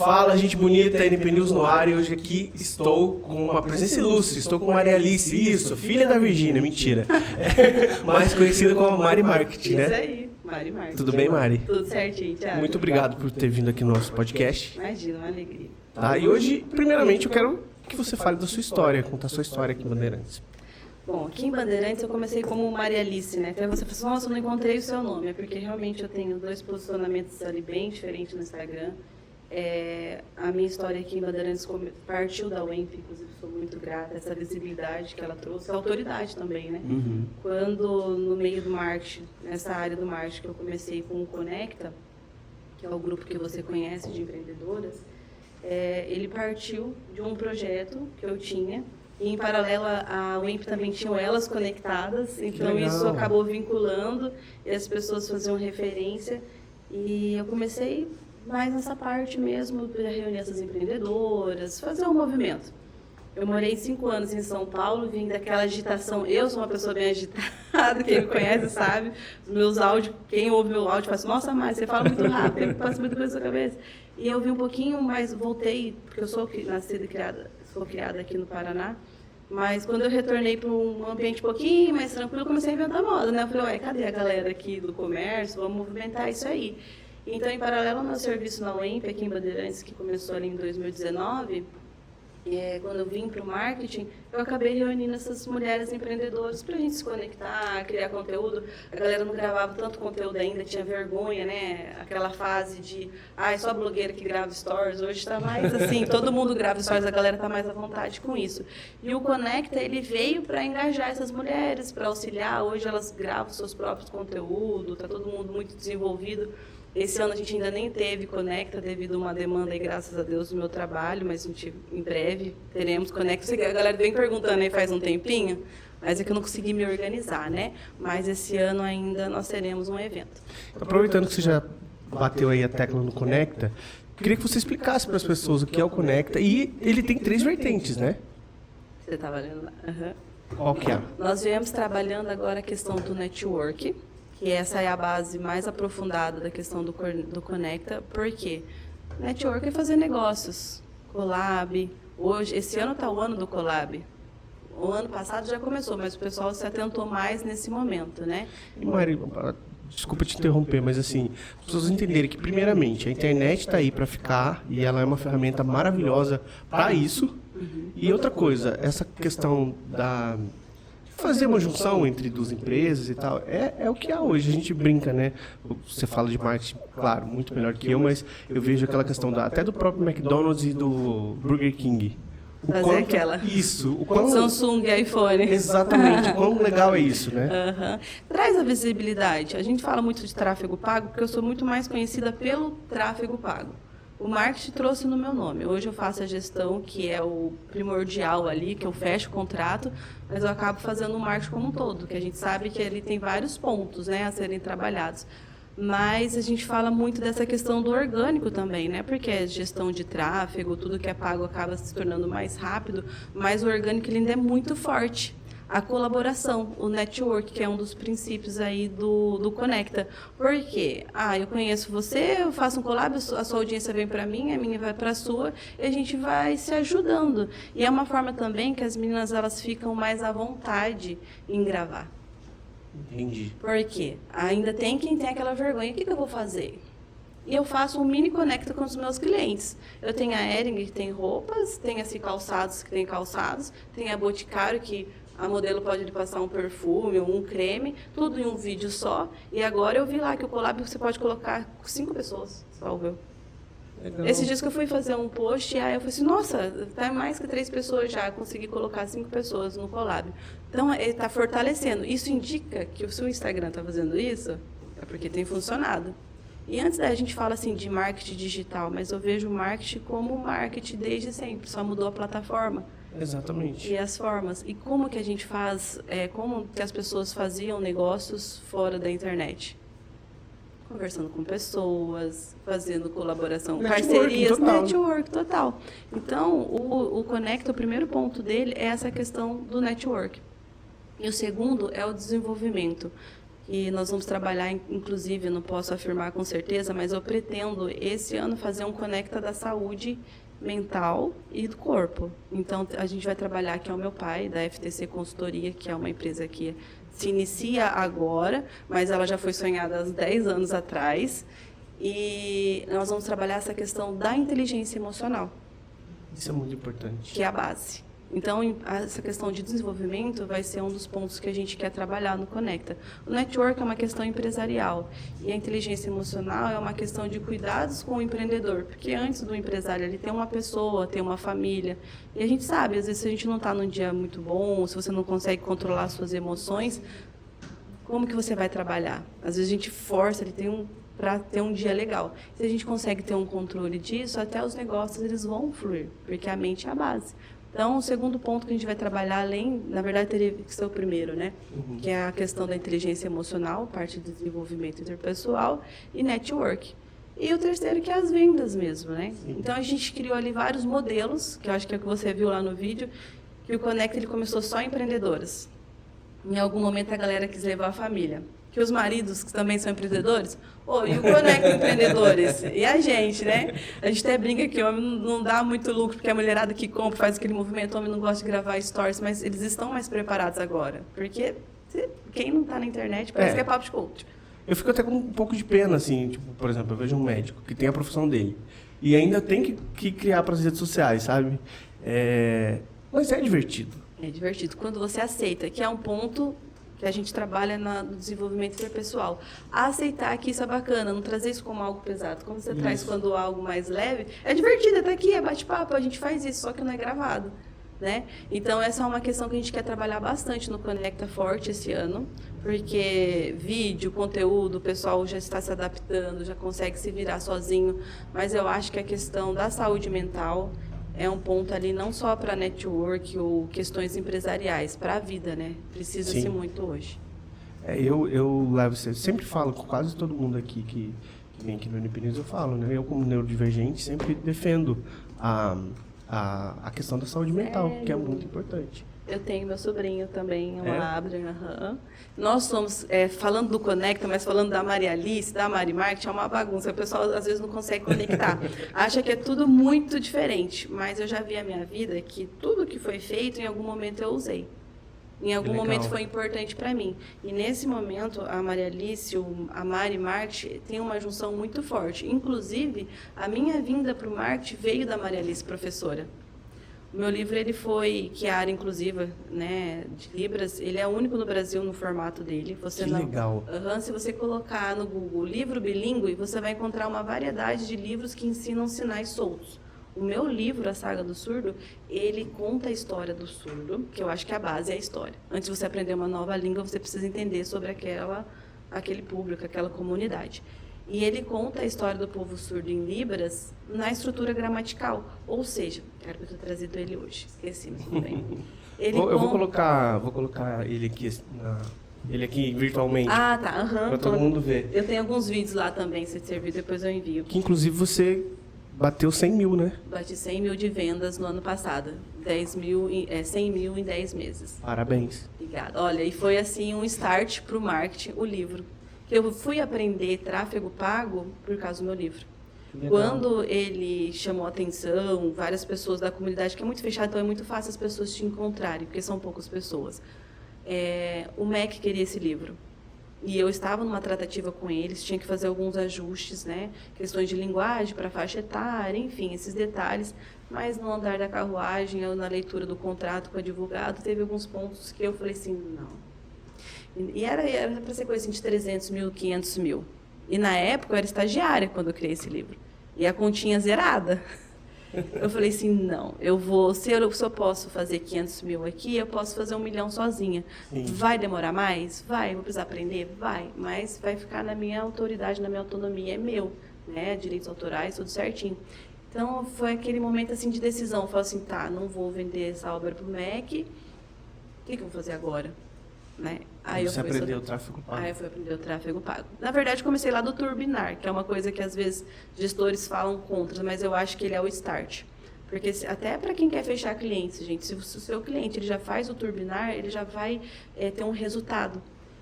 Fala, gente bonita, NP News no ar, e hoje aqui estou com uma presença ilustre, estou com Maria Alice, isso, filha da Virgínia, mentira, mais conhecida como Mari Marketing, né? Isso aí, Mari Marketing. Tudo bem, Mari? Tudo certinho, Thiago. Muito obrigado por ter vindo aqui no nosso podcast. Imagina, uma alegria. Tá, e hoje, primeiramente, eu quero que você fale da sua história, contar a sua história aqui em Bandeirantes. Bom, aqui em Bandeirantes eu comecei como Maria Alice, né? Até você falou assim, nossa, eu não encontrei o seu nome. É porque realmente eu tenho dois posicionamentos ali bem diferentes no Instagram. A minha história aqui em Bandeirantes partiu da UEMP, inclusive sou muito grata a essa visibilidade que ela trouxe, a autoridade também, né? Uhum. Quando no meio do marketing, nessa área do marketing que eu comecei com o Conecta, que é o grupo que você conhece de empreendedoras, ele partiu de um projeto que eu tinha, e em paralelo a UEMP também tinham elas conectadas, então isso acabou vinculando e as pessoas faziam referência, e eu comecei mais nessa parte mesmo, para reunir essas empreendedoras, fazer um movimento. Eu morei 5 anos em São Paulo, vim daquela agitação. Eu sou uma pessoa bem agitada, quem me conhece sabe. Os meus áudios, quem ouve meu áudio, fala assim, nossa, Mari, você fala muito rápido, passa muita coisa na sua cabeça. E eu vim um pouquinho, mas voltei, porque eu sou nascida e criada aqui no Paraná. Mas quando eu retornei para um ambiente um pouquinho mais tranquilo, eu comecei a inventar moda, né? Eu falei, ué, cadê a galera aqui do comércio? Vamos movimentar isso aí. Então, em paralelo ao meu serviço na UEMP, aqui em Bandeirantes, que começou ali em 2019, quando eu vim para o marketing, eu acabei reunindo essas mulheres empreendedoras para a gente se conectar, criar conteúdo. A galera não gravava tanto conteúdo ainda, tinha vergonha, né? Aquela fase de, é só blogueira que grava stories. Hoje está mais assim, todo mundo grava stories, a galera está mais à vontade com isso. E o Conecta, ele veio para engajar essas mulheres, para auxiliar. Hoje elas gravam seus próprios conteúdos, está todo mundo muito desenvolvido. Esse ano a gente ainda nem teve Conecta devido a uma demanda aí, graças a Deus, do meu trabalho, mas em breve teremos Conecta. A galera vem perguntando aí faz um tempinho, mas é que eu não consegui me organizar, né? Mas esse ano ainda nós teremos um evento. Aproveitando que você já bateu aí a tecla no Conecta, queria que você explicasse para as pessoas o que é o Conecta, e ele tem 3 vertentes, né? Você estava lendo lá? Uhum. Qual que é? Nós viemos trabalhando agora a questão do network, que essa é a base mais aprofundada da questão do Conecta. Por quê? Network é fazer negócios, collab. Hoje, esse ano está o ano do collab. O ano passado já começou, mas o pessoal se atentou mais nesse momento, né? E Mari, desculpa te interromper, mas assim, as pessoas entenderem que, primeiramente, a internet está aí para ficar e ela é uma ferramenta maravilhosa para isso. Uhum. E outra coisa, essa questão da fazer uma junção entre duas empresas e tal, é o que há hoje. A gente brinca, né? Você fala de marketing, claro, muito melhor que eu, mas eu vejo aquela questão até do próprio McDonald's e do Burger King. Fazer aquela. Isso. Samsung e iPhone. Exatamente. O quão legal é isso, né? Uhum. Traz a visibilidade. A gente fala muito de tráfego pago, porque eu sou muito mais conhecida pelo tráfego pago. O marketing trouxe no meu nome. Hoje eu faço a gestão, que é o primordial ali, que eu fecho o contrato, mas eu acabo fazendo o marketing como um todo, que a gente sabe que ele tem vários pontos, né, a serem trabalhados. Mas a gente fala muito dessa questão do orgânico também, né? Porque a gestão de tráfego, tudo que é pago acaba se tornando mais rápido, mas o orgânico ele ainda é muito forte. A colaboração, o network, que é um dos princípios aí do Conecta. Por quê? Eu conheço você, eu faço um collab, a sua audiência vem para mim, a minha vai para a sua, e a gente vai se ajudando. E é uma forma também que as meninas elas ficam mais à vontade em gravar. Entendi. Por quê? Ainda tem quem tem aquela vergonha, o que eu vou fazer? E eu faço um mini Conecta com os meus clientes. Eu tenho a Ering, que tem roupas, tem a Calçados, que tem calçados, tem a Boticário, que a modelo pode lhe passar um perfume ou um creme, tudo em um vídeo só. E agora eu vi lá que o collab você pode colocar 5 pessoas, salvo. Esses dias que eu fui fazer um post, e aí eu falei assim, nossa, tá mais que 3 pessoas já, consegui colocar 5 pessoas no collab. Então, ele está fortalecendo. Isso indica que o seu Instagram está fazendo isso, é porque tem funcionado. E antes da gente fala assim de marketing digital, mas eu vejo o marketing como marketing desde sempre, só mudou a plataforma. Exatamente. E as formas. E como que a gente faz, como que as pessoas faziam negócios fora da internet? Conversando com pessoas, fazendo colaboração, parcerias, network total. Então, o Conecta, o primeiro ponto dele é essa questão do network. E o segundo é o desenvolvimento. E nós vamos trabalhar, inclusive, não posso afirmar com certeza, mas eu pretendo esse ano fazer um Conecta da saúde mental e do corpo. Então, a gente vai trabalhar, que é o meu pai, da FTC Consultoria, que é uma empresa que se inicia agora, mas ela já foi sonhada há 10 anos atrás. E nós vamos trabalhar essa questão da inteligência emocional. Isso é muito importante. Que é a base. Então, essa questão de desenvolvimento vai ser um dos pontos que a gente quer trabalhar no Conecta. O network é uma questão empresarial e a inteligência emocional é uma questão de cuidados com o empreendedor, porque antes do empresário ele tem uma pessoa, tem uma família, e a gente sabe, às vezes, se a gente não está num dia muito bom, se você não consegue controlar suas emoções, como que você vai trabalhar? Às vezes a gente força, para ter um dia legal. Se a gente consegue ter um controle disso, até os negócios eles vão fluir, porque a mente é a base. Então, o segundo ponto que a gente vai trabalhar, na verdade, teria que ser o primeiro, né? Que é a questão da inteligência emocional, parte do desenvolvimento interpessoal e network. E o terceiro, que é as vendas mesmo, né? Sim. Então, a gente criou ali vários modelos, que eu acho que é o que você viu lá no vídeo, que o Conecta ele começou só empreendedoras. Em algum momento, a galera quis levar a família. Que os maridos, que também são empreendedores, e o Conecta Empreendedores? E a gente, né? A gente até brinca que o homem não dá muito lucro, porque a mulherada que compra, faz aquele movimento, o homem não gosta de gravar stories, mas eles estão mais preparados agora. Porque quem não está na internet parece que é papo de coach. Eu fico até com um pouco de pena, assim, tipo, por exemplo, eu vejo um médico que tem a profissão dele e ainda tem que criar para as redes sociais, sabe? Mas é divertido. É divertido. Quando você aceita, que é um ponto que a gente trabalha no desenvolvimento interpessoal. Aceitar que isso é bacana, não trazer isso como algo pesado. Como você traz quando algo mais leve, é divertido, é tá aqui, é bate-papo, a gente faz isso, só que não é gravado, né? Então, essa é uma questão que a gente quer trabalhar bastante no Conecta Forte esse ano, porque vídeo, conteúdo, o pessoal já está se adaptando, já consegue se virar sozinho, mas eu acho que a questão da saúde mental é um ponto ali não só para network ou questões empresariais, para a vida, né? Precisa-se muito hoje. Eu levo, sempre falo com quase todo mundo aqui que vem aqui no Unipineus, eu falo, né? Eu, como neurodivergente, sempre defendo a questão da saúde mental, que é muito importante. Eu tenho meu sobrinho também, o Adrian. Nós somos, falando do Conecta, mas falando da Maria Alice, da Mari Marketing, é uma bagunça. O pessoal, às vezes, não consegue conectar. Acha que é tudo muito diferente. Mas eu já vi a minha vida que tudo que foi feito, em algum momento eu usei. Em algum momento foi importante para mim. E, nesse momento, a Maria Alice, a Mari Marketing, tem uma junção muito forte. Inclusive, a minha vinda para o marketing veio da Maria Alice, professora. O meu livro, ele foi, que é a área inclusiva, né, de Libras, ele é o único no Brasil no formato dele. Legal. Se você colocar no Google livro bilíngue, você vai encontrar uma variedade de livros que ensinam sinais soltos. O meu livro, A Saga do Surdo, ele conta a história do surdo, que eu acho que a base é a história. Antes de você aprender uma nova língua, você precisa entender sobre aquele público, aquela comunidade. E ele conta a história do povo surdo em Libras na estrutura gramatical. Ou seja, quero que eu tenha trazido ele hoje. Esqueci, mas tudo bem. Eu vou colocar ele aqui virtualmente. Ah, tá. Para todo mundo ver. Eu tenho alguns vídeos lá também, se servir, depois eu envio. Que inclusive você bateu 100 mil, né? Bati 100 mil de vendas no ano passado. 100 mil em 10 meses. Parabéns. Obrigada. Olha, e foi assim um start para o marketing, o livro. Eu fui aprender tráfego pago por causa do meu livro. Quando ele chamou a atenção, várias pessoas da comunidade, que é muito fechada, então é muito fácil as pessoas te encontrarem, porque são poucas pessoas. O MEC queria esse livro. E eu estava numa tratativa com eles, tinha que fazer alguns ajustes, né? Questões de linguagem para faixa etária, enfim, esses detalhes. Mas no andar da carruagem, ou na leitura do contrato com o advogado, teve alguns pontos que eu falei assim, não. E era para ser coisa assim, de 300 mil, 500 mil. E na época eu era estagiária quando eu criei esse livro. E a continha zerada. Eu falei assim, não, se eu posso fazer 500 mil aqui, eu posso fazer 1 milhão sozinha. Sim. Vai demorar mais? Vai. Vou precisar aprender? Vai. Mas vai ficar na minha autoridade, na minha autonomia, é meu. Né? Direitos autorais, tudo certinho. Então foi aquele momento assim, de decisão. Eu falei assim, tá, não vou vender essa obra para o MEC. O que eu vou fazer agora? Né? Você aprendeu o tráfego pago. Aí eu fui aprender o tráfego pago. Na verdade, comecei lá do turbinar, que é uma coisa que às vezes gestores falam contra, mas eu acho que ele é o start. Porque até para quem quer fechar clientes, gente, se o seu cliente ele já faz o turbinar, ele já vai ter um resultado.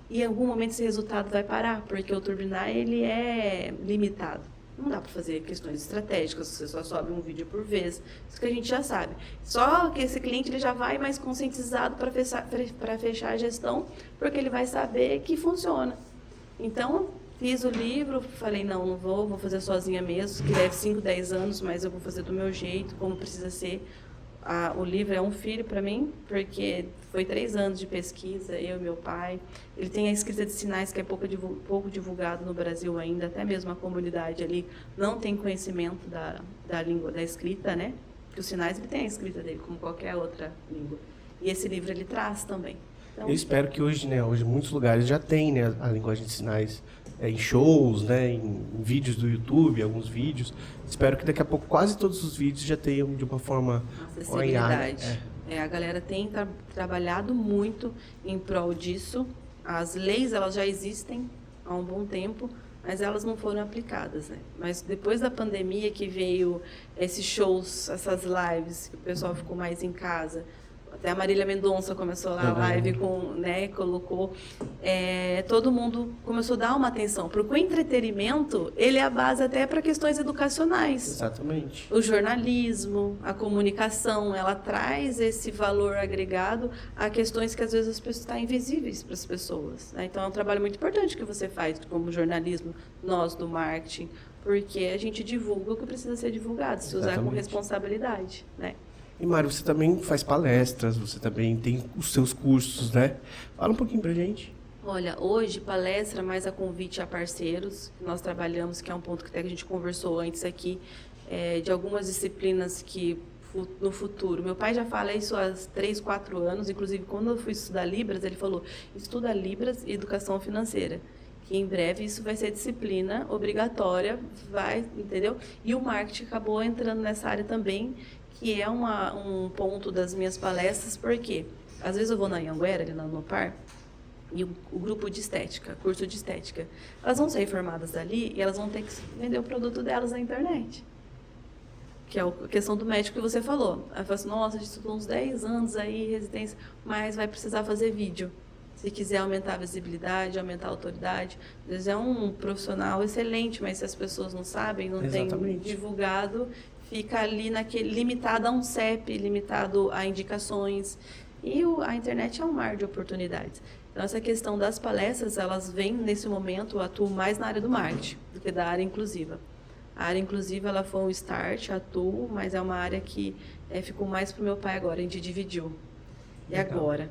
e em algum momento esse resultado vai parar, porque o Turbinar, ele é limitado. Não dá para fazer questões estratégicas, você só sobe um vídeo por vez, isso que a gente já sabe. Só que esse cliente ele já vai mais conscientizado para fechar a gestão, porque ele vai saber que funciona. Então, fiz o livro, falei, não vou fazer sozinha mesmo, que deve 5, 10 anos, mas eu vou fazer do meu jeito, como precisa ser. O livro é um filho para mim, porque foi 3 anos de pesquisa, eu e meu pai. Ele tem a escrita de sinais, que é pouco divulgado no Brasil ainda, até mesmo a comunidade ali não tem conhecimento da língua, da escrita, né? Porque os sinais, ele tem a escrita dele, como qualquer outra língua. E esse livro ele traz também. Então, eu espero que hoje, né, hoje muitos lugares já tem, né, a linguagem de sinais em shows, né, em vídeos do YouTube, alguns vídeos. Espero que daqui a pouco quase todos os vídeos já tenham de uma forma acessibilidade. A galera tem trabalhado muito em prol disso. As leis, elas já existem há um bom tempo, mas elas não foram aplicadas, né? Mas depois da pandemia que veio esses shows, essas lives, que o pessoal ficou mais em casa. Até a Marília Mendonça começou lá a live com, né, colocou, todo mundo começou a dar uma atenção, porque o entretenimento, ele é a base até para questões educacionais. Exatamente. O jornalismo, a comunicação, ela traz esse valor agregado a questões que às vezes as pessoas estão invisíveis para as pessoas, né? Então é um trabalho muito importante que você faz como jornalismo, nós do marketing, porque a gente divulga o que precisa ser divulgado, se usar com responsabilidade, né? E, Mário, você também faz palestras, você também tem os seus cursos, né? Fala um pouquinho pra gente. Olha, hoje palestra mais a convite a parceiros, que nós trabalhamos, que é um ponto que até a gente conversou antes aqui, de algumas disciplinas que no futuro, meu pai já fala isso há 3, 4 anos, inclusive quando eu fui estudar Libras, ele falou, estuda Libras e educação financeira, que em breve isso vai ser disciplina obrigatória, entendeu? E o marketing acabou entrando nessa área também, que é um ponto das minhas palestras, porque às vezes eu vou na Anhanguera, ali na Unopar, e o grupo de estética, curso de estética, elas vão ser formadas ali e elas vão ter que vender o produto delas na internet. Que é a questão do médico que você falou. Aí fala assim, nossa, a gente estudou uns 10 anos aí, residência, mas vai precisar fazer vídeo. Se quiser aumentar a visibilidade, aumentar a autoridade. Às vezes é um profissional excelente, mas se as pessoas não sabem, não têm divulgado, fica ali limitado a um CEP, limitado a indicações. E a internet é um mar de oportunidades. Então, essa questão das palestras, elas vêm nesse momento, eu atuo mais na área do marketing do que da área inclusiva. A área inclusiva, ela foi um start, atuo, mas é uma área que ficou mais para o meu pai agora, a gente dividiu. E agora?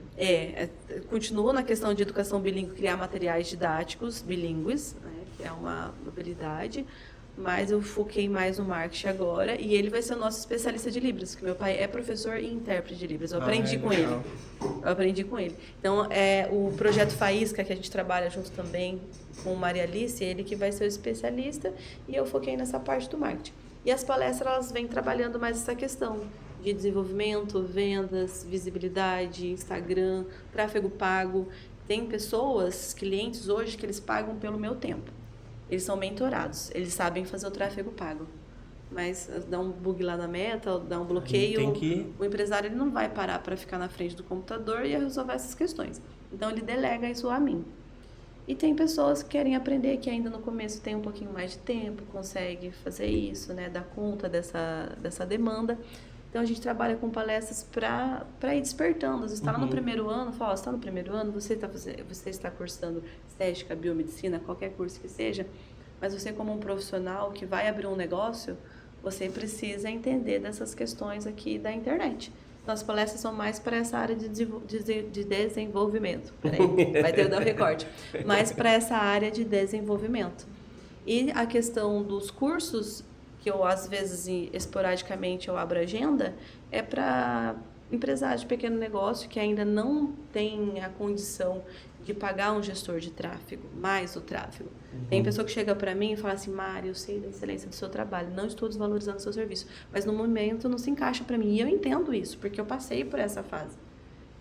Continua na questão de educação bilíngue, criar materiais didáticos bilíngues, né, que é uma habilidade, mas eu foquei mais no marketing agora, e ele vai ser o nosso especialista de Libras, que meu pai é professor e intérprete de Libras. Eu aprendi com ele. Eu aprendi com ele. Então, o projeto Faísca, que a gente trabalha junto também com o Maria Alice, ele que vai ser o especialista, e eu foquei nessa parte do marketing. E as palestras, elas vêm trabalhando mais essa questão de desenvolvimento, vendas, visibilidade, Instagram, tráfego pago. Tem pessoas, clientes hoje, que eles pagam pelo meu tempo. Eles são mentorados, eles sabem fazer o tráfego pago. Mas dá um bug lá na meta, dá um bloqueio, o empresário ele não vai parar para ficar na frente do computador e resolver essas questões. Então, ele delega isso a mim. E tem pessoas que querem aprender, que ainda no começo tem um pouquinho mais de tempo, consegue fazer isso, né, dar conta dessa demanda. Então, a gente trabalha com palestras para ir despertando. Às vezes está lá no primeiro ano, fala, você está no primeiro ano, você está cursando estética, biomedicina, qualquer curso que seja, mas você como um profissional que vai abrir um negócio, você precisa entender dessas questões aqui da internet. Então, as palestras são mais para essa área de desenvolvimento. Peraí, vai ter que dar um recorte. Mais para essa área de desenvolvimento. E a questão dos cursos, que eu, às vezes, esporadicamente, eu abro agenda, é para empresários de pequeno negócio que ainda não tem a condição de pagar um gestor de tráfego, mais o tráfego. Tem pessoa que chega para mim e fala assim, Mário, eu sei da excelência do seu trabalho, não estou desvalorizando o seu serviço, mas no momento não se encaixa para mim. E eu entendo isso, porque eu passei por essa fase.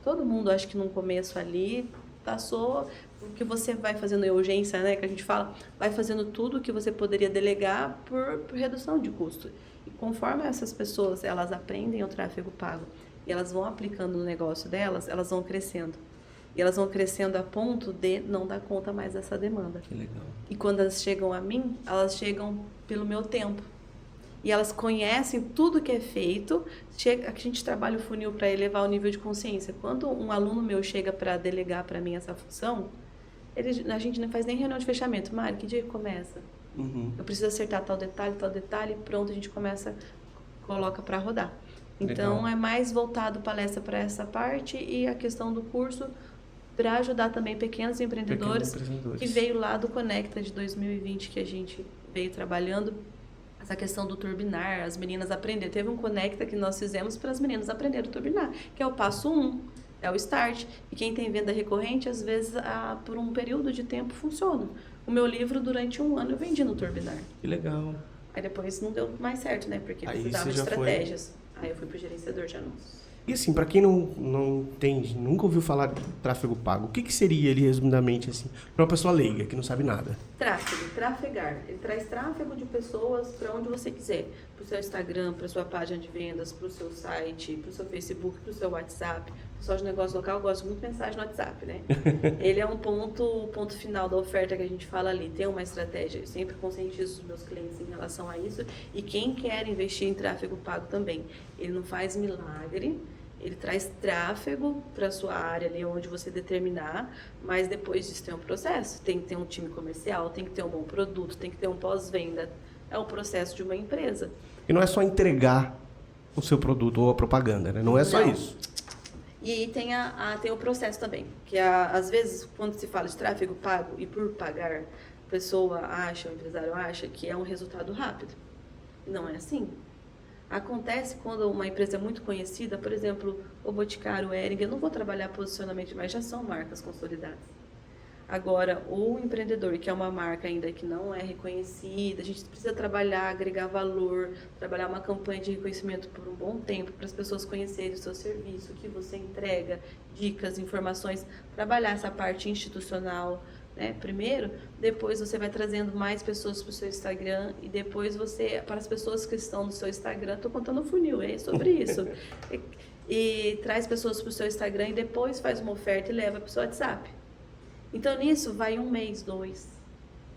Todo mundo, acho que no começo ali, passou o que você vai fazendo em urgência, né, que a gente fala, vai fazendo tudo o que você poderia delegar por redução de custo. E conforme essas pessoas, elas aprendem o tráfego pago e elas vão aplicando no negócio delas, elas vão crescendo. E elas vão crescendo a ponto de não dar conta mais dessa demanda. Que legal. E quando elas chegam a mim, elas chegam pelo meu tempo. E elas conhecem tudo que é feito. A gente trabalha o funil para elevar o nível de consciência. Quando um aluno meu chega para delegar para mim essa função, a gente não faz nem reunião de fechamento. Mari, que dia que começa? Eu preciso acertar tal detalhe, pronto, a gente coloca para rodar. Então, legal. É mais voltado palestra para essa parte e a questão do curso para ajudar também pequenos empreendedores que veio lá do Conecta de 2020 que a gente veio trabalhando. Essa questão do turbinar, as meninas aprenderam. Teve um Conecta que nós fizemos para as meninas aprenderem a turbinar, que é o passo 1, é o start. E quem tem venda recorrente, às vezes, por um período de tempo, funciona. O meu livro, durante 1 ano, eu vendi no turbinar. Que legal. Aí depois não deu mais certo, né? Porque precisava de estratégias. Aí eu fui pro gerenciador de anúncios. E assim, para quem não entende, nunca ouviu falar de tráfego pago, o que seria ele, resumidamente, assim, para uma pessoa leiga, que não sabe nada? Tráfego, trafegar. Ele traz tráfego de pessoas para onde você quiser. Para o seu Instagram, para a sua página de vendas, para o seu site, para o seu Facebook, para o seu WhatsApp. O pessoal de negócio local gosta muito de mensagem no WhatsApp, né? Ele é um ponto final da oferta que a gente fala ali. Tem uma estratégia. Eu sempre conscientizo os meus clientes em relação a isso. E quem quer investir em tráfego pago também. Ele não faz milagre. Ele traz tráfego para a sua área ali onde você determinar, mas depois disso tem um processo. Tem que ter um time comercial, tem que ter um bom produto, tem que ter um pós-venda. É o processo de uma empresa. E não é só entregar o seu produto ou a propaganda, né? Não é só isso. E tem o processo também, que às vezes, quando se fala de tráfego pago e por pagar, a pessoa acha, o empresário acha que é um resultado rápido. Não é assim. Acontece quando uma empresa é muito conhecida, por exemplo, o Boticário, o Hering, eu não vou trabalhar posicionamento, mas já são marcas consolidadas. Agora, o empreendedor, que é uma marca ainda que não é reconhecida, a gente precisa trabalhar, agregar valor, trabalhar uma campanha de reconhecimento por um bom tempo, para as pessoas conhecerem o seu serviço, o que você entrega, dicas, informações, trabalhar essa parte institucional, né? Primeiro, depois você vai trazendo mais pessoas para o seu Instagram e depois para as pessoas que estão no seu Instagram, estou contando o funil, é sobre isso. E traz pessoas para o seu Instagram e depois faz uma oferta e leva para o seu WhatsApp. Então, nisso, vai 1 mês, 2.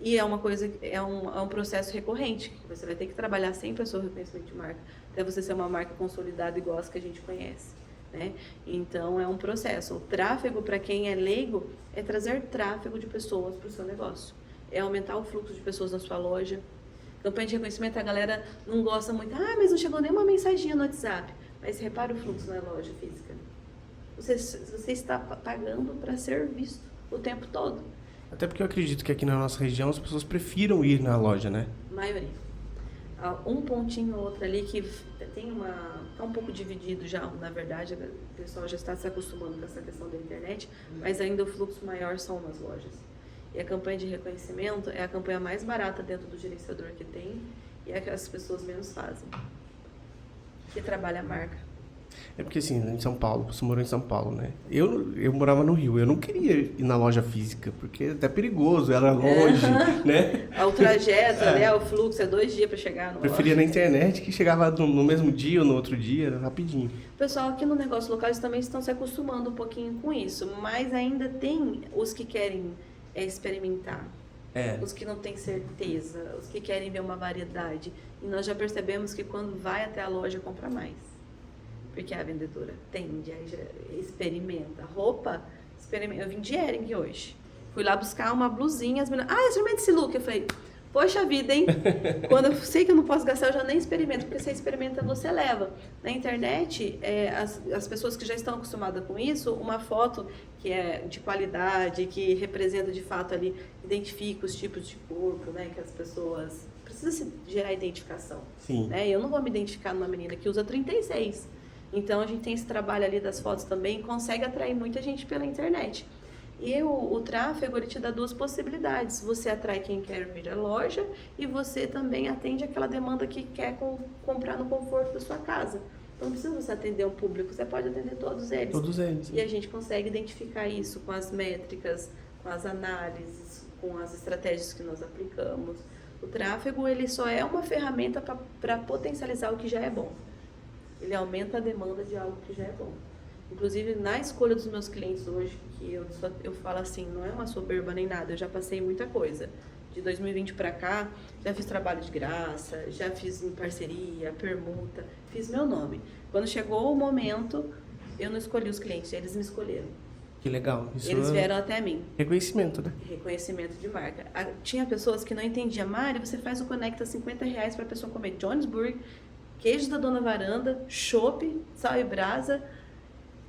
E é uma coisa, é um processo recorrente, que você vai ter que trabalhar sempre a seu reconhecimento de marca, até você ser uma marca consolidada igual as que a gente conhece. Né? Então, é um processo. O tráfego, para quem é leigo, é trazer tráfego de pessoas para o seu negócio. É aumentar o fluxo de pessoas na sua loja. Campanha de reconhecimento, a galera não gosta muito. Ah, mas não chegou nenhuma mensaginha no WhatsApp. Mas repara o fluxo na loja física. Você está pagando para ser visto o tempo todo. Até porque eu acredito que aqui na nossa região as pessoas prefiram ir na loja, né? Maioria. Um pontinho ou outro ali que está um pouco dividido já, na verdade, o pessoal já está se acostumando com essa questão da internet, mas ainda o fluxo maior são nas lojas. E a campanha de reconhecimento é a campanha mais barata dentro do gerenciador que tem e é a que as pessoas menos fazem, que trabalha a marca. É porque assim, em São Paulo, você morou em São Paulo, né? Eu morava no Rio, eu não queria ir na loja física, porque é até perigoso, era longe, né? O trajeto, né? O fluxo, é 2 dias para chegar no Preferia na internet, que chegava no mesmo dia ou no outro dia, era rapidinho. O pessoal aqui no negócio local, eles também estão se acostumando um pouquinho com isso, mas ainda tem os que querem experimentar. Os que não têm certeza, os que querem ver uma variedade. E nós já percebemos que quando vai até a loja, compra mais. Porque a vendedora tende, aí já experimenta. Roupa, experimenta. Eu vim de Hering hoje. Fui lá buscar uma blusinha, as meninas, experimenta esse look. Eu falei, poxa vida, hein? Quando eu sei que eu não posso gastar, eu já nem experimento, porque você experimenta, você leva. Na internet, as pessoas que já estão acostumadas com isso, uma foto que é de qualidade, que representa de fato ali, identifica os tipos de corpo, né? Que as pessoas... Precisa se gerar identificação. Sim. Né? Eu não vou me identificar numa menina que usa 36. Então, a gente tem esse trabalho ali das fotos também, consegue atrair muita gente pela internet. E o tráfego, ele te dá 2 possibilidades. Você atrai quem quer vir à loja e você também atende aquela demanda que quer comprar no conforto da sua casa. Então, não precisa você atender um público, você pode atender todos eles. Todos eles. E a gente consegue identificar isso com as métricas, com as análises, com as estratégias que nós aplicamos. O tráfego, ele só é uma ferramenta para potencializar o que já é bom. Ele aumenta a demanda de algo que já é bom. Inclusive, na escolha dos meus clientes hoje, que eu falo assim, não é uma soberba nem nada, eu já passei muita coisa. De 2020 para cá, já fiz trabalho de graça, já fiz em parceria, permuta, fiz meu nome. Quando chegou o momento, eu não escolhi os clientes, eles me escolheram. Que legal. Isso eles vieram até mim. Reconhecimento, né? Reconhecimento de marca. Tinha pessoas que não entendiam. Mari, você faz o Conecta R$50 para a pessoa comer Johannesburg, queijo da Dona Varanda, chopp, sal e brasa,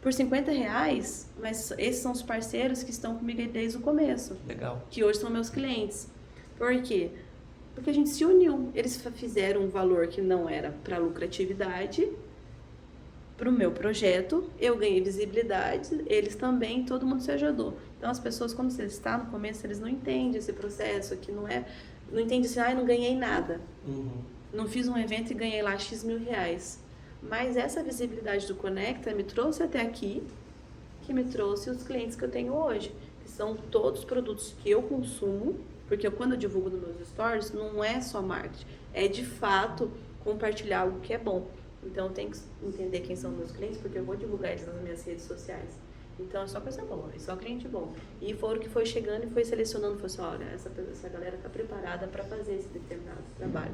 por R$50, mas esses são os parceiros que estão comigo desde o começo. Legal. Que hoje são meus clientes. Por quê? Porque a gente se uniu. Eles fizeram um valor que não era para lucratividade, para o meu projeto, eu ganhei visibilidade, eles também, todo mundo se ajudou. Então, as pessoas, quando você está no começo, eles não entendem esse processo, que não entendem assim, não ganhei nada. Não fiz um evento e ganhei lá X mil reais. Mas essa visibilidade do Conecta me trouxe até aqui, que me trouxe os clientes que eu tenho hoje, que são todos produtos que eu consumo, porque quando eu divulgo nos meus stories, não é só marketing, é de fato compartilhar algo que é bom. Então, eu tenho que entender quem são meus clientes, porque eu vou divulgar eles nas minhas redes sociais. Então, é só coisa boa, é só cliente bom. E foram que foi chegando e foi selecionando, foi assim, olha, essa galera está preparada para fazer esse determinado trabalho.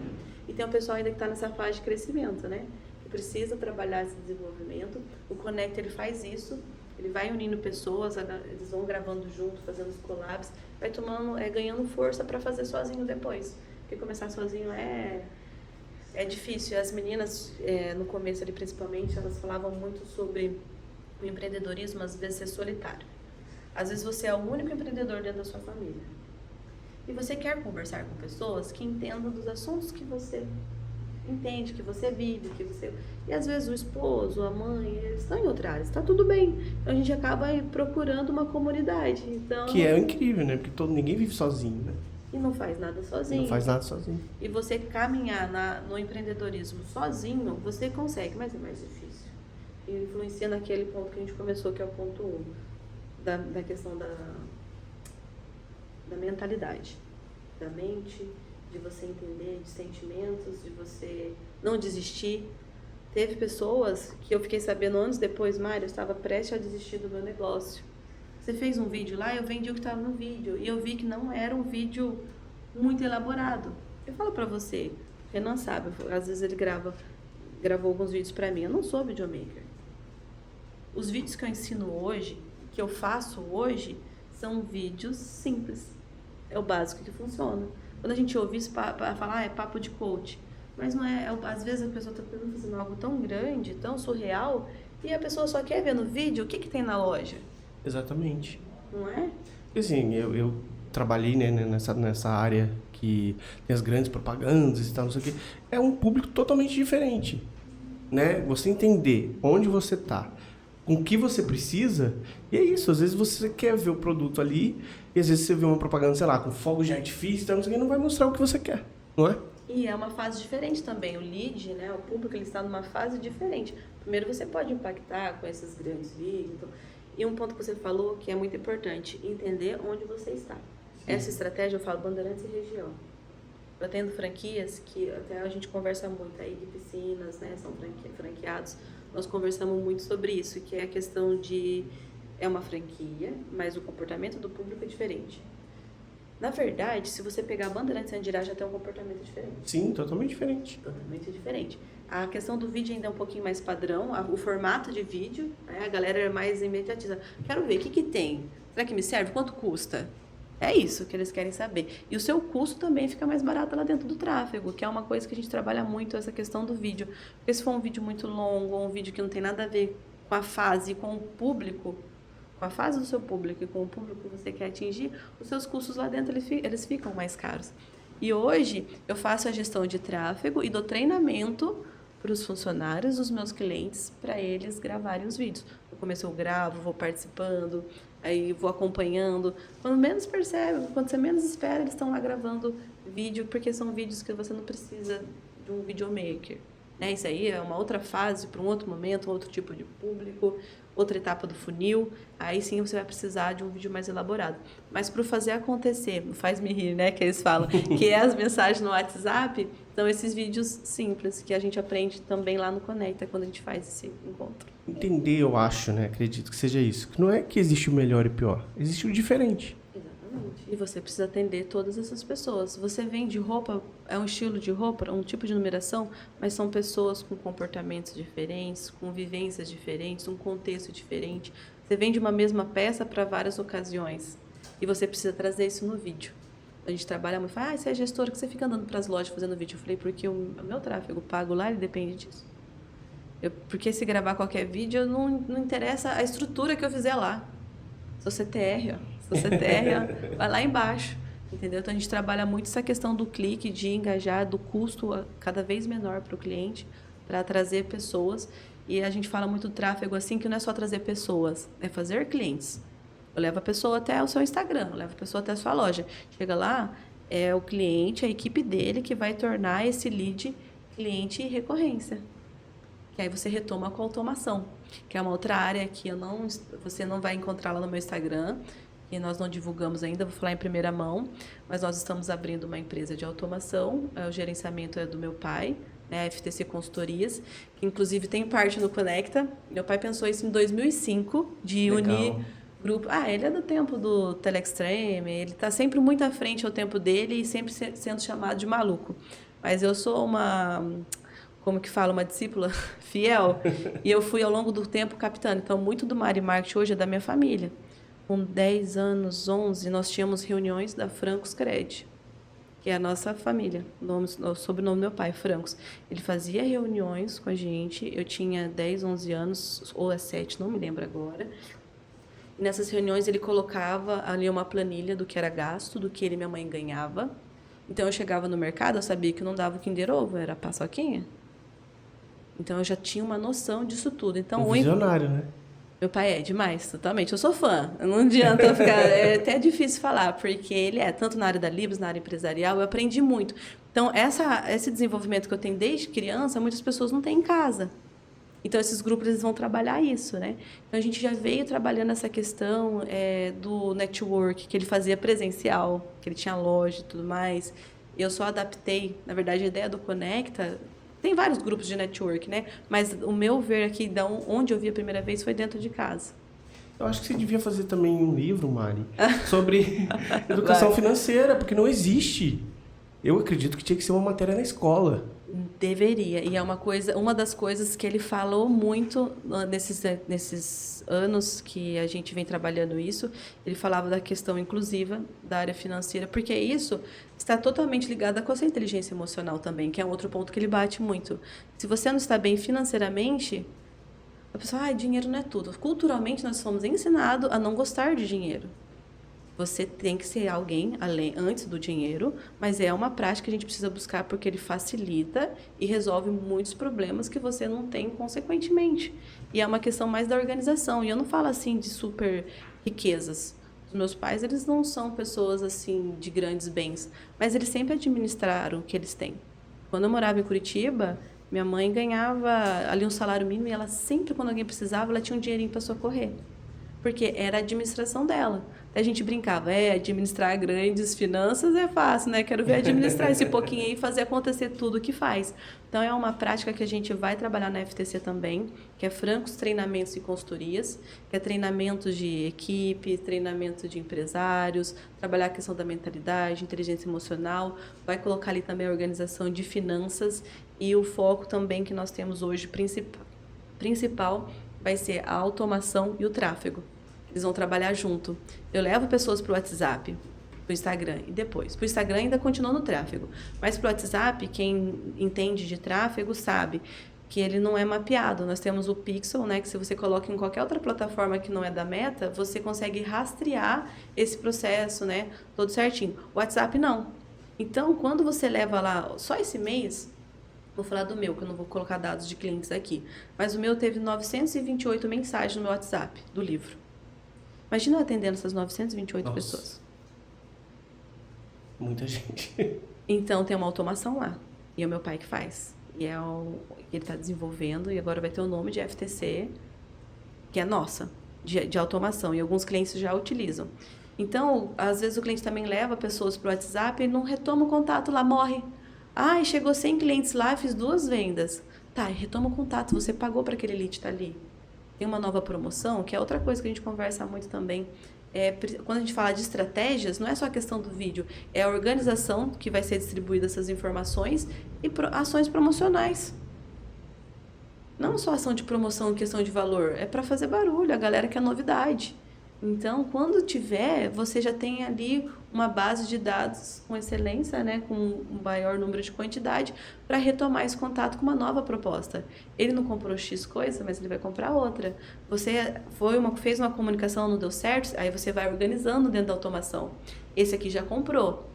E tem um pessoal ainda que está nessa fase de crescimento, né? Que precisa trabalhar esse desenvolvimento. O Conecta, ele faz isso, ele vai unindo pessoas, eles vão gravando junto, fazendo os collabs, vai ganhando força para fazer sozinho depois. Porque começar sozinho é difícil. As meninas, no começo ali principalmente, elas falavam muito sobre o empreendedorismo, às vezes, ser solitário. Às vezes você é o único empreendedor dentro da sua família. E você quer conversar com pessoas que entendam dos assuntos que você entende, que você vive, E às vezes o esposo, a mãe, eles estão em outra área, está tudo bem. Então a gente acaba procurando uma comunidade. Então... Que é incrível, né? Porque ninguém vive sozinho, né? E não faz nada sozinho. Não faz nada sozinho. E você caminhar no empreendedorismo sozinho, você consegue, mas é mais difícil. E influencia naquele ponto que a gente começou, que é o ponto 1, da questão da mentalidade, da mente, de você entender, de sentimentos, de você não desistir. Teve pessoas que eu fiquei sabendo anos depois, Mário, eu estava prestes a desistir do meu negócio. Você fez um vídeo lá, eu vendi o que estava no vídeo. E eu vi que não era um vídeo muito elaborado. Eu falo pra você, Renan sabe, às vezes ele gravou alguns vídeos pra mim. Eu não sou videomaker. Os vídeos que eu ensino hoje, que eu faço hoje, são vídeos simples. É o básico que funciona. Quando a gente ouve isso, falar, é papo de coach. Mas não é, às vezes a pessoa está fazendo algo tão grande, tão surreal, e a pessoa só quer ver no vídeo o que tem na loja. Exatamente. Não é? Assim, eu trabalhei, né, nessa área que tem as grandes propagandas e tal, não sei o quê. É um público totalmente diferente, né? Você entender onde você está, com o que você precisa, e é isso. Às vezes você quer ver o produto ali, e às vezes você vê uma propaganda, sei lá, com fogos de artifício, não sei o quê, não vai mostrar o que você quer, não é? E é uma fase diferente também. O lead, né, o público, ele está numa fase diferente. Primeiro, você pode impactar com esses grandes vídeos. Então, e um ponto que você falou que é muito importante, entender onde você está. Sim. Essa estratégia, eu falo Bandeirantes e região. Eu atendo franquias que até a gente conversa muito aí de piscinas, né, são franqueados. Nós conversamos muito sobre isso, que é a questão de... É uma franquia, mas o comportamento do público é diferente. Na verdade, se você pegar a Bandeirantes e Andirá, já tem um comportamento diferente. Sim, totalmente diferente. Totalmente diferente. A questão do vídeo ainda é um pouquinho mais padrão, o formato de vídeo, né? A galera é mais imediatista. Quero ver, o que tem? Será que me serve? Quanto custa? É isso que eles querem saber. E o seu custo também fica mais barato lá dentro do tráfego, que é uma coisa que a gente trabalha muito, essa questão do vídeo. Porque se for um vídeo muito longo, ou um vídeo que não tem nada a ver com a fase, com o público, com a fase do seu público e com o público que você quer atingir, os seus custos lá dentro eles ficam mais caros. E hoje eu faço a gestão de tráfego e dou treinamento para os funcionários dos meus clientes para eles gravarem os vídeos. No começo eu gravo, vou participando, aí vou acompanhando. Quando menos percebe, quando você menos espera, eles estão lá gravando vídeo, porque são vídeos que você não precisa de um videomaker. Né? Isso aí é uma outra fase, para um outro momento, um outro tipo de público, outra etapa do funil. Aí sim você vai precisar de um vídeo mais elaborado. Mas para fazer acontecer, faz-me rir, né, que eles falam, que é as mensagens no WhatsApp, Então, esses vídeos simples que a gente aprende também lá no Conecta, quando a gente faz esse encontro. Entender, eu acho, né? Acredito que seja isso. Que não é que existe o melhor e o pior. Existe o diferente. Exatamente. E você precisa atender todas essas pessoas. Você vende roupa, é um estilo de roupa, um tipo de numeração, mas são pessoas com comportamentos diferentes, com vivências diferentes, um contexto diferente. Você vende uma mesma peça para várias ocasiões. E você precisa trazer isso no vídeo. A gente trabalha muito, fala, você é gestora, que você fica andando para as lojas fazendo vídeo. Eu falei, porque o meu tráfego pago lá, ele depende disso. Porque se gravar qualquer vídeo, não interessa a estrutura que eu fizer lá. Sou CTR, ó. Sou CTR, ó, vai lá embaixo. Entendeu? Então, a gente trabalha muito essa questão do clique, de engajar, do custo cada vez menor para o cliente, para trazer pessoas. E a gente fala muito do tráfego assim, que não é só trazer pessoas, é fazer clientes. Eu levo a pessoa até o seu Instagram, eu levo a pessoa até a sua loja. Chega lá, é o cliente, a equipe dele que vai tornar esse lead cliente e recorrência. Que aí você retoma com a automação, que é uma outra área que você não vai encontrar lá no meu Instagram, que nós não divulgamos ainda, vou falar em primeira mão, mas nós estamos abrindo uma empresa de automação, o gerenciamento é do meu pai, né, a FTC Consultorias, que inclusive tem parte no Conecta. Meu pai pensou isso em 2005, de unir grupo. Ele é do tempo do Telextreme, ele está sempre muito à frente ao tempo dele e sempre sendo chamado de maluco. Mas eu sou como que fala, uma discípula fiel, e eu fui ao longo do tempo captando. Então, muito do Mari Marketing hoje é da minha família. Com 10 anos, 11, nós tínhamos reuniões da Francos Cred, que é a nossa família, o sobrenome do meu pai, Francos. Ele fazia reuniões com a gente, eu tinha 10, 11 anos, ou 7, não me lembro agora. E nessas reuniões ele colocava ali uma planilha do que era gasto, do que ele e minha mãe ganhava. Então eu chegava no mercado, eu sabia que não dava o Kinder Ovo, era paçoquinha. Então eu já tinha uma noção disso tudo. Então, visionário, né? Meu pai é demais, totalmente. Eu sou fã. Não adianta eu ficar... É até difícil falar, porque ele é tanto na área da Libras, na área empresarial, eu aprendi muito. Então, esse desenvolvimento que eu tenho desde criança, muitas pessoas não têm em casa. Então, esses grupos eles vão trabalhar isso, né? Então, a gente já veio trabalhando essa questão do network, que ele fazia presencial, que ele tinha loja e tudo mais. E eu só adaptei, na verdade, a ideia do Conecta... Tem vários grupos de network, né? Mas o meu ver aqui, onde eu vi a primeira vez, foi dentro de casa. Eu acho que você devia fazer também um livro, Mari, sobre educação financeira, porque não existe. Eu acredito que tinha que ser uma matéria na escola. Deveria. E é uma das coisas que ele falou muito nesses anos que a gente vem trabalhando isso. Ele falava da questão inclusiva da área financeira, porque isso está totalmente ligado com a sua inteligência emocional também, que é um outro ponto que ele bate muito. Se você não está bem financeiramente, a pessoa, dinheiro não é tudo. Culturalmente, nós somos ensinados a não gostar de dinheiro. Você tem que ser alguém antes do dinheiro, mas é uma prática que a gente precisa buscar porque ele facilita e resolve muitos problemas que você não tem consequentemente. E é uma questão mais da organização. E eu não falo assim de super riquezas. Os meus pais, eles não são pessoas assim de grandes bens, mas eles sempre administraram o que eles têm. Quando eu morava em Curitiba, minha mãe ganhava ali um salário mínimo e ela sempre, quando alguém precisava, ela tinha um dinheirinho para socorrer. Porque era a administração dela. A gente brincava, administrar grandes finanças é fácil, né? Quero ver administrar esse pouquinho aí e fazer acontecer tudo o que faz. Então, é uma prática que a gente vai trabalhar na FTC também, que é Francos Treinamentos e Consultorias, que é treinamentos de equipe, treinamento de empresários, trabalhar a questão da mentalidade, inteligência emocional, vai colocar ali também a organização de finanças e o foco também que nós temos hoje principal vai ser a automação e o tráfego. Eles vão trabalhar junto. Eu levo pessoas para o WhatsApp, para o Instagram e depois. Para o Instagram ainda continua no tráfego. Mas para o WhatsApp, quem entende de tráfego sabe que ele não é mapeado. Nós temos o Pixel, né, que se você coloca em qualquer outra plataforma que não é da Meta, você consegue rastrear esse processo, né, todo certinho. O WhatsApp não. Então, quando você leva lá, só esse mês, vou falar do meu, que eu não vou colocar dados de clientes aqui, mas o meu teve 928 mensagens no meu WhatsApp, do livro. Imagina eu atendendo essas 928 pessoas. Muita gente. Então, tem uma automação lá. E é o meu pai que faz. E ele está desenvolvendo, e agora vai ter o nome de FTC, que é nossa, de automação. E alguns clientes já utilizam. Então, às vezes o cliente também leva pessoas para o WhatsApp e não retoma o contato lá, morre. Ah, chegou 100 clientes lá, fiz 2 vendas. Tá, retoma o contato, você pagou para aquele lead estar ali. Tem uma nova promoção, que é outra coisa que a gente conversa muito também. Quando a gente fala de estratégias, não é só a questão do vídeo, é a organização que vai ser distribuída essas informações e ações promocionais. Não só ação de promoção, questão de valor, é para fazer barulho, a galera quer novidade. Então, quando tiver, você já tem ali uma base de dados com excelência, né, com um maior número de quantidade, para retomar esse contato com uma nova proposta. Ele não comprou X coisa, mas ele vai comprar outra. Você fez uma comunicação, não deu certo, aí você vai organizando dentro da automação. Esse aqui já comprou.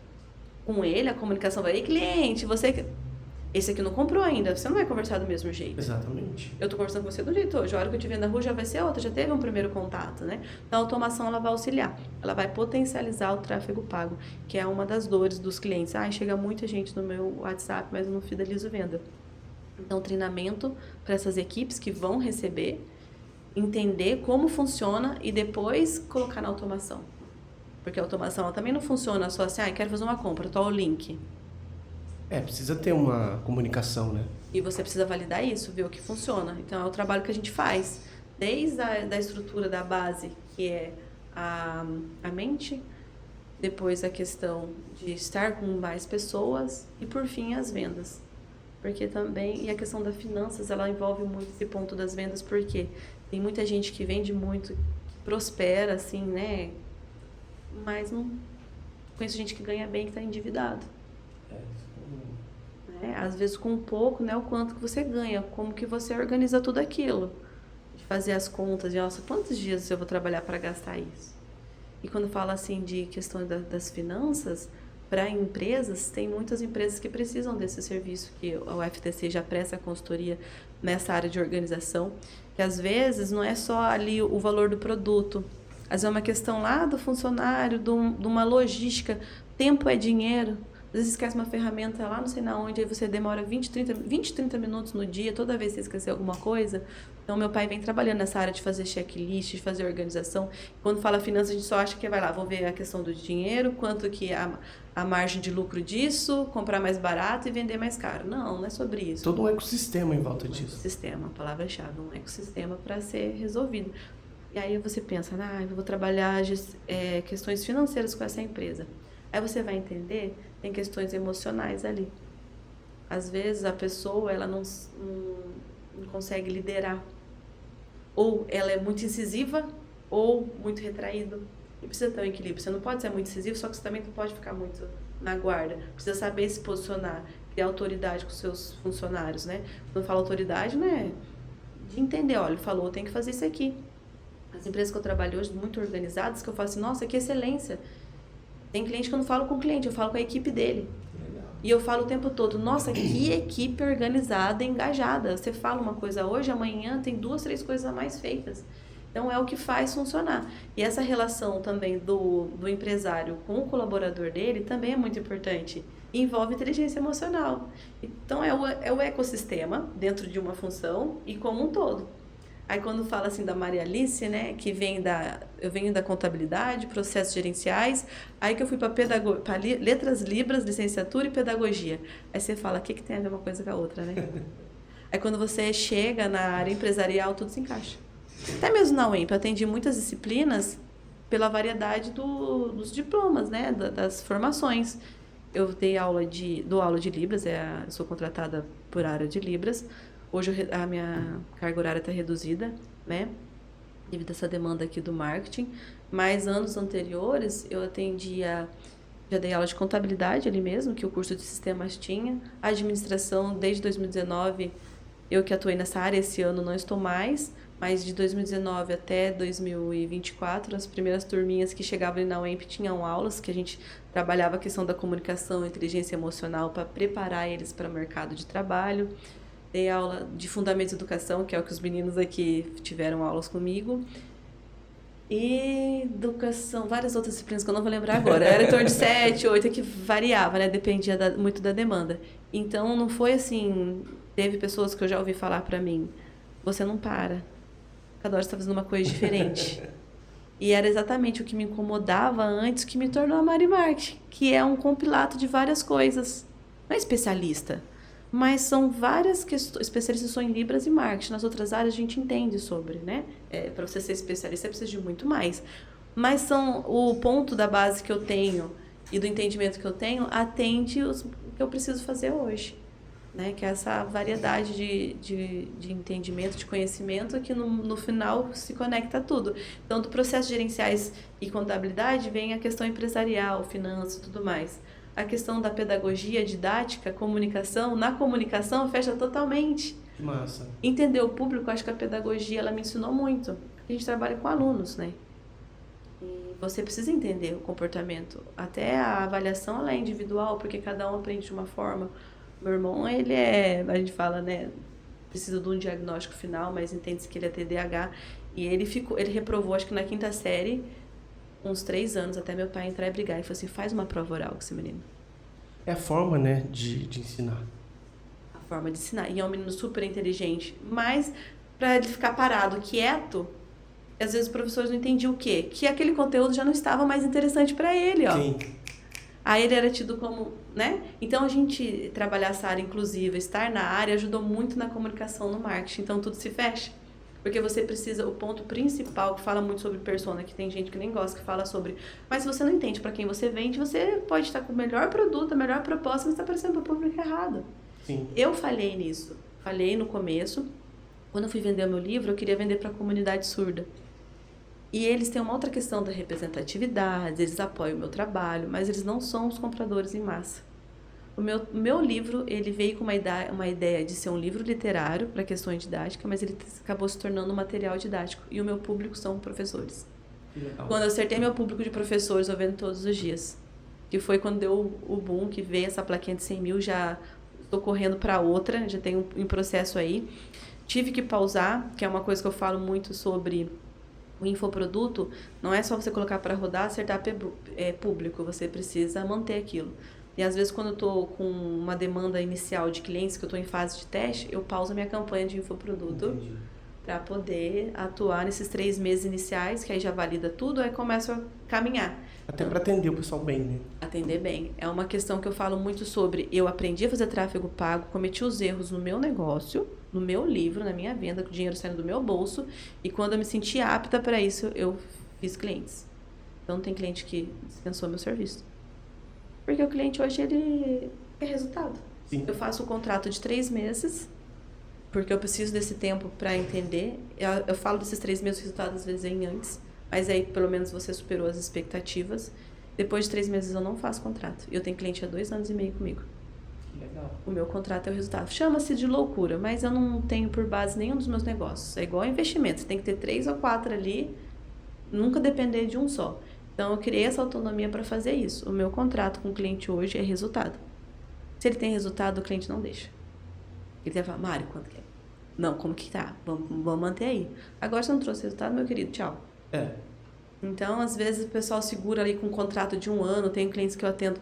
Com ele, a comunicação vai, ei, cliente, esse aqui não comprou ainda, você não vai conversar do mesmo jeito. Exatamente. Eu estou conversando com você do jeito hoje, a hora que eu te ver na rua já vai ser outra, já teve um primeiro contato, né? Então, a automação, ela vai auxiliar, ela vai potencializar o tráfego pago, que é uma das dores dos clientes. Chega muita gente no meu WhatsApp, mas eu não fidelizo venda. Então, treinamento para essas equipes que vão receber, entender como funciona e depois colocar na automação. Porque a automação, ela também não funciona só assim, quero fazer uma compra, tô o link. Precisa ter uma comunicação, né? E você precisa validar isso, ver o que funciona. Então, é o trabalho que a gente faz. Desde a estrutura da base, que é a mente, depois a questão de estar com mais pessoas e, por fim, as vendas. Porque também, e a questão das finanças, ela envolve muito esse ponto das vendas, porque tem muita gente que vende muito, que prospera, assim, né? Mas não conheço gente que ganha bem, que está endividado. Às vezes com pouco, né, o quanto que você ganha, como que você organiza tudo aquilo. De fazer as contas, nossa, quantos dias eu vou trabalhar para gastar isso? E quando fala assim de questão das finanças, para empresas, tem muitas empresas que precisam desse serviço, que a UFTC já presta consultoria nessa área de organização, que às vezes não é só ali o valor do produto, às vezes é uma questão lá do funcionário, de uma logística, tempo é dinheiro. Às vezes esquece uma ferramenta lá, não sei na onde, aí você demora 20, 30 minutos no dia, toda vez que você esquecer alguma coisa. Então, meu pai vem trabalhando nessa área de fazer checklist, de fazer organização. Quando fala finanças, a gente só acha que vai lá, vou ver a questão do dinheiro, quanto que a margem de lucro disso, comprar mais barato e vender mais caro. Não é sobre isso. Todo um ecossistema em volta disso. Ecossistema, a palavra-chave, um ecossistema para ser resolvido. E aí você pensa, eu vou trabalhar questões financeiras com essa empresa. Aí você vai entender, tem questões emocionais ali. Às vezes a pessoa ela não consegue liderar. Ou ela é muito incisiva ou muito retraído. E precisa ter um equilíbrio. Você não pode ser muito incisivo, só que você também não pode ficar muito na guarda. Precisa saber se posicionar, criar autoridade com seus funcionários, né? Quando eu falo autoridade, né? De entender, olha, falou, tem que fazer isso aqui. As empresas que eu trabalho hoje, muito organizadas, que eu falo assim, nossa, que excelência. Tem cliente que eu não falo com o cliente, eu falo com a equipe dele. Legal. E eu falo o tempo todo, nossa, que equipe organizada, engajada. Você fala uma coisa hoje, amanhã tem 2, 3 coisas a mais feitas. Então, é o que faz funcionar. E essa relação também do empresário com o colaborador dele também é muito importante. E envolve inteligência emocional. Então, é o ecossistema dentro de uma função e como um todo. Aí, quando fala assim da Maria Alice, né, que eu venho da contabilidade, processos gerenciais, aí que eu fui para letras libras, licenciatura e pedagogia. Aí você fala, o que tem a ver uma coisa com a outra, né? Aí, quando você chega na área empresarial, tudo se encaixa. Até mesmo na UEMP, eu atendi muitas disciplinas pela variedade dos diplomas, né, das formações. Eu dou aula de Libras, eu sou contratada por área de Libras. Hoje a minha carga horária está reduzida, né, devido a essa demanda aqui do marketing. Mas anos anteriores eu já dei aula de contabilidade ali mesmo, que o curso de sistemas tinha. A administração, desde 2019, eu que atuei nessa área, esse ano não estou mais, mas de 2019 até 2024, as primeiras turminhas que chegavam ali na UEMP tinham aulas, que a gente trabalhava a questão da comunicação e inteligência emocional para preparar eles para o mercado de trabalho. Dei aula de Fundamentos de Educação, que é o que os meninos aqui tiveram aulas comigo. E educação, várias outras disciplinas que eu não vou lembrar agora. Era em torno de 7, 8, que variava, né? Dependia muito da demanda. Então, não foi assim... Teve pessoas que eu já ouvi falar para mim, você não para. Cada hora você está fazendo uma coisa diferente. E era exatamente o que me incomodava antes, que me tornou a Mari Marketing, que é um compilado de várias coisas. não é especialista, mas são várias questões. Especialistas são em Libras e marketing. Nas outras áreas a gente entende sobre, né? Para você ser especialista, você precisa de muito mais. Mas o ponto da base que eu tenho e do entendimento que eu tenho atende o que eu preciso fazer hoje. Né? Que é essa variedade de entendimento, de conhecimento, que no final se conecta a tudo. Então, do processo gerenciais e contabilidade vem a questão empresarial, finanças e tudo mais. A questão da pedagogia, didática, comunicação, na comunicação fecha totalmente. Que massa. Entender o público, acho que a pedagogia ela me ensinou muito. A gente trabalha com alunos, né? E você precisa entender o comportamento. Até a avaliação ela é individual, porque cada um aprende de uma forma. Meu irmão, a gente fala, né, precisa de um diagnóstico final, mas entende-se que ele é TDAH. E ele reprovou, acho que na 5ª série, uns 3 anos, até meu pai entrar e brigar. E falou assim, faz uma prova oral com esse menino. É a forma, né, de ensinar. A forma de ensinar. E é um menino super inteligente. Mas, para ele ficar parado, quieto, às vezes os professores não entendiam o quê? Que aquele conteúdo já não estava mais interessante para ele, ó. Sim. Aí ele era tido como, né? Então, a gente trabalhar essa área inclusiva, estar na área, ajudou muito na comunicação, no marketing. Então, tudo se fecha. Porque você precisa, o ponto principal, que fala muito sobre persona, que tem gente que nem gosta, que fala sobre... Mas se você não entende para quem você vende, você pode estar com o melhor produto, a melhor proposta, mas está aparecendo para o público errado. Sim. Eu falhei nisso. Falhei no começo. Quando eu fui vender o meu livro, eu queria vender para a comunidade surda. E eles têm uma outra questão da representatividade, eles apoiam o meu trabalho, mas eles não são os compradores em massa. O meu livro, ele veio com uma ideia de ser um livro literário para questões didáticas, mas ele acabou se tornando um material didático. E o meu público são professores. Legal. Quando eu acertei meu público de professores, eu vendo todos os dias. Que foi quando deu o boom, que veio essa plaquinha de 100 mil, já estou correndo para outra, já tenho um processo aí. Tive que pausar, que é uma coisa que eu falo muito sobre o infoproduto. Não é só você colocar para rodar, acertar público, você precisa manter aquilo. E às vezes quando eu estou com uma demanda inicial de clientes, que eu estou em fase de teste, eu pauso a minha campanha de infoproduto para poder atuar nesses 3 meses iniciais, que aí já valida tudo, aí começo a caminhar. Até para atender o pessoal bem, né? Atender bem. É uma questão que eu falo muito sobre. Eu aprendi a fazer tráfego pago, cometi os erros no meu negócio, no meu livro, na minha venda, com o dinheiro saindo do meu bolso, e quando eu me senti apta para isso, eu fiz clientes. Então tem cliente que dispensou meu serviço. Porque o cliente hoje, ele quer resultado. Sim. Eu faço o contrato de 3 meses, porque eu preciso desse tempo para entender. Eu falo desses 3 meses, o resultado às vezes vem antes, mas aí pelo menos você superou as expectativas. Depois de 3 meses eu não faço contrato. Eu tenho cliente há 2 anos e meio comigo. Legal. O meu contrato é o resultado. Chama-se de loucura, mas eu não tenho por base nenhum dos meus negócios. É igual investimento, você tem que ter 3 ou 4 ali, nunca depender de um só. Então, eu criei essa autonomia para fazer isso. O meu contrato com o cliente hoje é resultado. Se ele tem resultado, o cliente não deixa. Ele vai falar, Mário, quanto que é? Não, como que tá? Vamos manter aí. Agora, você não trouxe resultado, meu querido, tchau. Então, às vezes, o pessoal segura ali com um contrato de 1 ano. Tem clientes que eu atendo,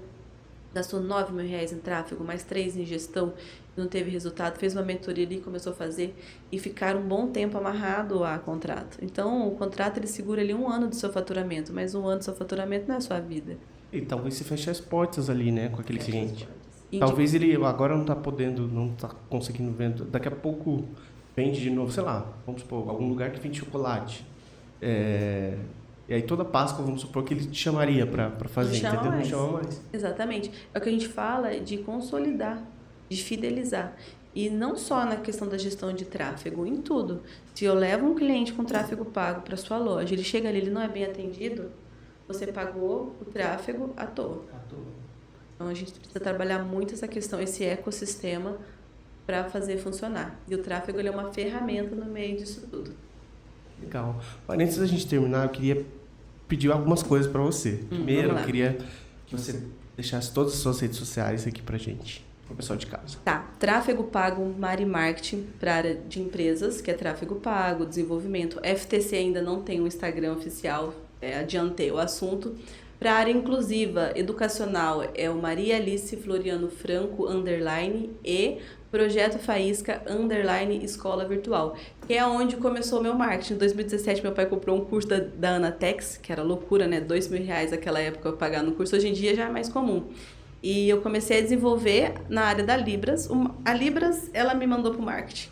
gastou R$9 mil em tráfego, mais 3 em gestão, não teve resultado, fez uma mentoria ali, começou a fazer e ficaram um bom tempo amarrado a contrato. Então, o contrato ele segura ali 1 ano do seu faturamento, mas 1 ano do seu faturamento não é a sua vida. E talvez se feche as portas ali, né, com aquele cliente. E Talvez ele agora não está podendo, não está conseguindo vender. Daqui a pouco vende de novo, sei lá, vamos supor, algum lugar que vende chocolate. E aí toda Páscoa, vamos supor que ele te chamaria para fazer, não entendeu? mais. Não chama mais. Exatamente. É o que a gente fala de consolidar, de fidelizar. E não só na questão da gestão de tráfego, em tudo. Se eu levo um cliente com tráfego pago para sua loja, ele chega ali, ele não é bem atendido, você pagou o tráfego à toa. Então, a gente precisa trabalhar muito essa questão, esse ecossistema para fazer funcionar. E o tráfego ele é uma ferramenta no meio disso tudo. Legal. Mas antes da gente terminar, eu queria pedir algumas coisas para você. Primeiro, eu queria que você deixasse todas as suas redes sociais aqui pra gente, pro pessoal de casa. Tá. Tráfego pago, Mari Marketing, para área de empresas, que é tráfego pago, desenvolvimento. FTC ainda não tem um Instagram oficial, adiantei o assunto. Para a área inclusiva, educacional, é o Maria Alice Floriano Franco, _ e Projeto Faísca, _ Escola Virtual, que é onde começou o meu marketing. Em 2017, meu pai comprou um curso da Anatex, que era loucura, né? R$2.000 naquela época eu pagar no curso. Hoje em dia já é mais comum. E eu comecei a desenvolver na área da Libras. A Libras, ela me mandou para o marketing.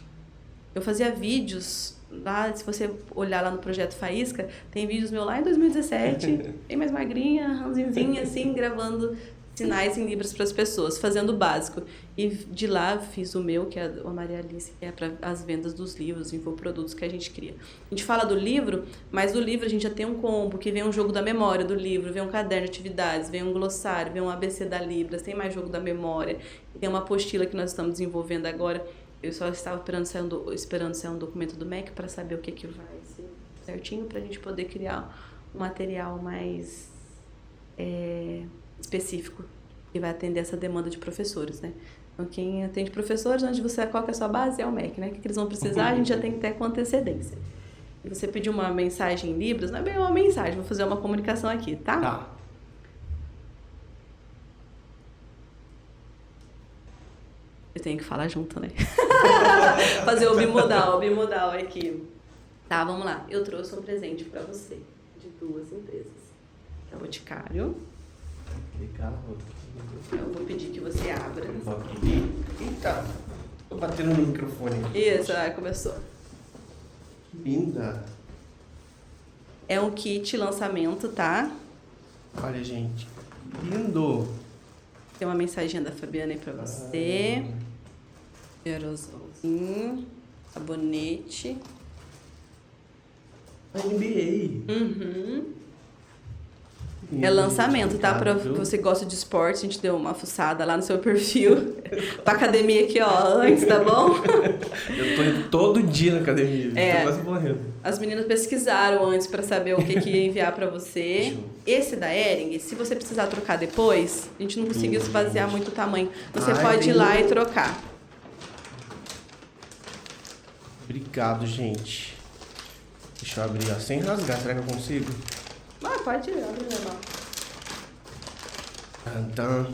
Eu fazia vídeos lá, se você olhar lá no Projeto Faísca, tem vídeos meus lá em 2017, bem mais magrinha, ranzinzinha, assim, gravando sinais em Libras para as pessoas, fazendo o básico. E de lá fiz o meu, que é a Maria Alice, que é para as vendas dos livros, infoprodutos que a gente cria. A gente fala do livro, mas do livro a gente já tem um combo, que vem um jogo da memória do livro, vem um caderno de atividades, vem um glossário, vem um ABC da Libras, tem mais jogo da memória, tem uma apostila que nós estamos desenvolvendo agora. Eu só estava esperando sair um documento do MEC para saber o que vai ser certinho, para a gente poder criar um material mais específico que vai atender essa demanda de professores, né? Então, quem atende professores, qual que é a sua base? É o MEC, né? O que eles vão precisar, a gente já tem que ter com antecedência. E você pediu uma mensagem em Libras, não é bem uma mensagem, vou fazer uma comunicação aqui, tá? Tá. Eu tenho que falar junto, né? Fazer o bimodal aqui. Tá, vamos lá. Eu trouxe um presente pra você, de 2 empresas. É o Boticário. Legal. Eu vou pedir que você abra. Eita, tô batendo no microfone. Isso, começou. Linda. É um kit lançamento, tá? Olha, gente. Lindo. Tem uma mensagem da Fabiana aí pra você. Aerosolzinho. Sabonete. NBA. Uhum. Lindo, É lançamento, tá? Pra viu? você que gosta de esporte, a gente deu uma fuçada lá no seu perfil. Pra academia aqui, ó, antes, tá bom? Eu tô indo todo dia na academia. Tô quase morrendo. As meninas pesquisaram antes pra saber o que ia enviar pra você. Show. Esse da Ering, se você precisar trocar depois, a gente não conseguiu esvaziar muito o tamanho. Você Ai, pode ir lá tem- e trocar. Obrigado, gente. Deixa eu abrir, ó, sem rasgar. Será que eu consigo? Ah, pode ir, abre normal. Tantan.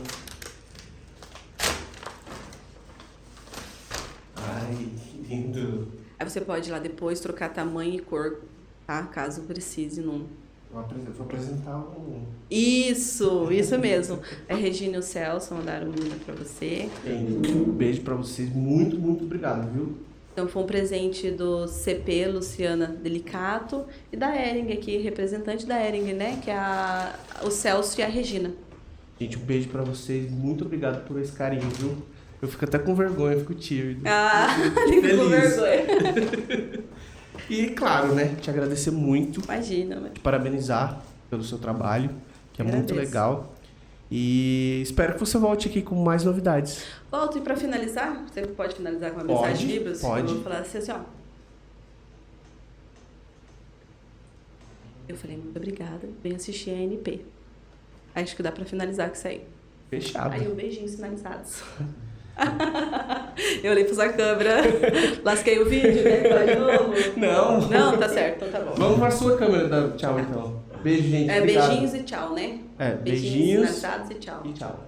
Ai, que lindo. Aí você pode ir lá depois trocar tamanho e cor, tá? Caso precise num. Vou apresentar um. Isso mesmo. A Regina e o Celso mandaram um menino pra você. Um beijo pra vocês. Muito, muito obrigado, viu? Então foi um presente do CP, Luciana Delicato, e da Ering aqui, representante da Ering, né? Que é o Celso e a Regina. Gente, um beijo pra vocês. Muito obrigado por esse carinho, viu? Eu fico até com vergonha, fico tímido. Ah, fico com Feliz. vergonha. E, claro, né? Te agradecer muito. Imagina, né? Te parabenizar pelo seu trabalho, que é muito Agradeço. legal. E espero que você volte aqui com mais novidades. Volto, e pra finalizar, você pode finalizar com uma Pode, mensagem de Libras? pode. Eu vou falar assim, ó. Eu falei, muito obrigada, vem assistir a ANP. Acho que dá pra finalizar com isso aí. Fechado. Aí, um beijinho finalizados. Eu olhei pra sua câmera, lasquei o vídeo, né? De novo. Não. Não, tá certo, então tá bom. Vamos pra sua câmera dar tchau, então. Beijo, gente. Obrigado. Beijinhos e tchau, né? É, Beijinhos beijinhos finalizados e tchau. e tchau.